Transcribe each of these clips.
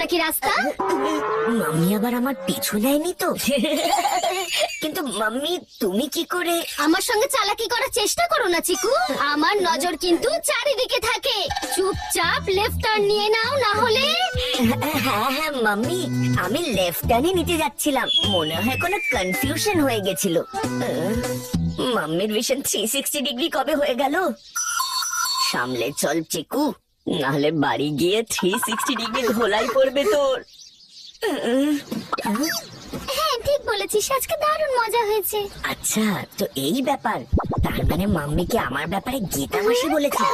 নাকি রাস্তা? মাম্মি আবার আমার পিছু নেয়নি তো? কিন্তু মাম্মি তুমি কি করে? আমার সঙ্গে চালাকি করার চেষ্টা করো না চিকু। আমার নজর কিন্তু চারিদিকে থাকে। চুপচাপ লেফট টার্ন নিয়ে নাও, না হলে। হ্যাঁ হ্যাঁ মাম্মি, আমি লেফট টার্নই নিতে যাচ্ছিলাম, মনে হয় কোনো কনফিউশন হয়ে গেছিল। মাম্মির ভিশন 360 ডিগ্রি কবে হয়ে গেল? সামলে চল চিকু, নাহলে বাড়ি গিয়ে 360 ডিগ্রি ধোলাই পড়বে তোর। হ্যাঁ ঠিক বলেছিস, আজকে দারুণ মজা হয়েছে। আচ্ছা তো এই ব্যাপার, তার মানে মাম্মিকে আমার ব্যাপারে গীতা মাসি বলেছে।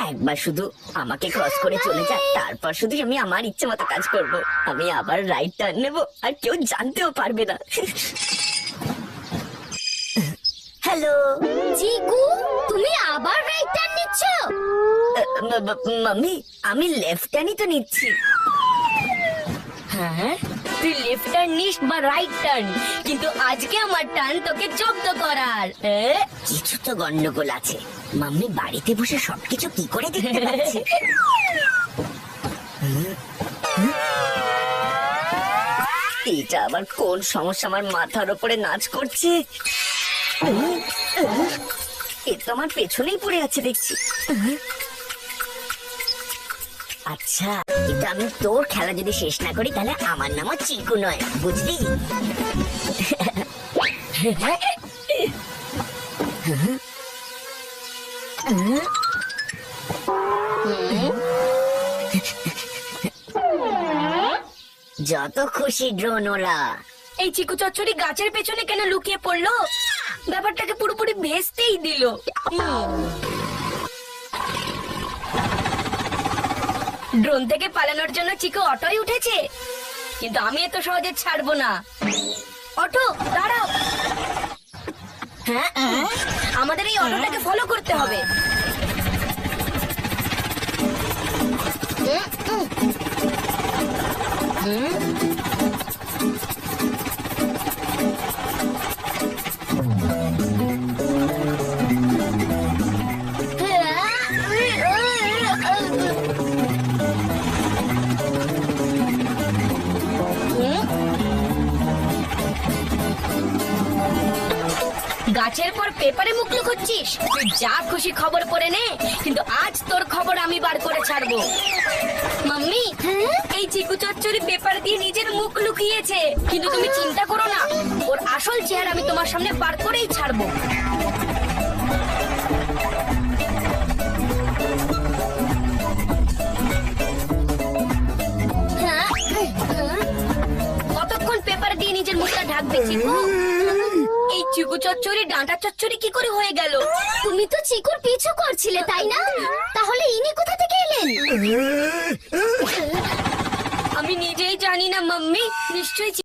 একবার শুধু আমাকে ক্রস করে চলে যা, তারপর শুধু আমি আমার ইচ্ছে মতো কাজ করব। আমি আবার রাইট টার্ন নেব, আর কেউ জানতেও পারবে না। হ্যালো চিকু, তুমি আবার রাইট টার্ন নিচ্ছ? মাম্মি, আমি লেফট টার্নই তো নিচ্ছি। হ্যাঁ, তুই লেফট টার্ন নিস বা রাইট টার্ন, কিন্তু আজকে আমার টার্ন তোকে জব্দ করার। কিছু তো গন্ডগোল আছে, মাম্মি বাড়িতে বসে সবকিছু কি করে দেখতে পাচ্ছে? এটা আবার কোন সমস্যা আমার মাথার উপরে নাচ করছে? এ তো আমার পেছনেই পড়ে আছে দেখছি। আচ্ছা, কিন্তু আমি তোর খেলা যদি শেষ না করি তাহলে আমার নামও চিকু নয়, বুঝলি? যত খুশি ড্রোন ওরা। এই চিকু চচ্চড়ি গাছের পেছনে কেন লুকিয়ে পড়লো? ব্যাপারটাকে পুরোপুরি ভেস্তেই দিল। ড্রোন থেকে পালানোর জন্য চিকু অটোয় উঠেছে, কিন্তু আমি এত সহজে ছাড়বো না। অটো দাঁড়াও। হ্যাঁ, আমাদের এই অটোটাকে ফলো করতে হবে। গাছের পর পেপারে মুখ লুকোচ্ছিস? তুই যা খুশি খবর পড়ে নে, কিন্তু আজ তোর খবর আমি বার করে ছাড়বো। মাম্মি, এই চিকু চচ্চড়ি পেপার দিয়ে নিজের মুখ লুকিয়েছে, কিন্তু তুমি চিন্তা করো না, ওর আসল চেহারা আমি তোমার সামনে বার করেই ছাড়বো। কতক্ষণ পেপার দিয়ে নিজের মুখটা ঢাকবে চিকু? এই চিকু চচ্চড়ি ডাঁটা চচ্চড়ি কি করে হয়ে গেল? তুমি তো চিকুর পিছু করছিলে, তাই না? তাহলে ইনি কোথা থেকে এলেন? আমি নিজেই জানি না মাম্মি, নিশ্চয়ই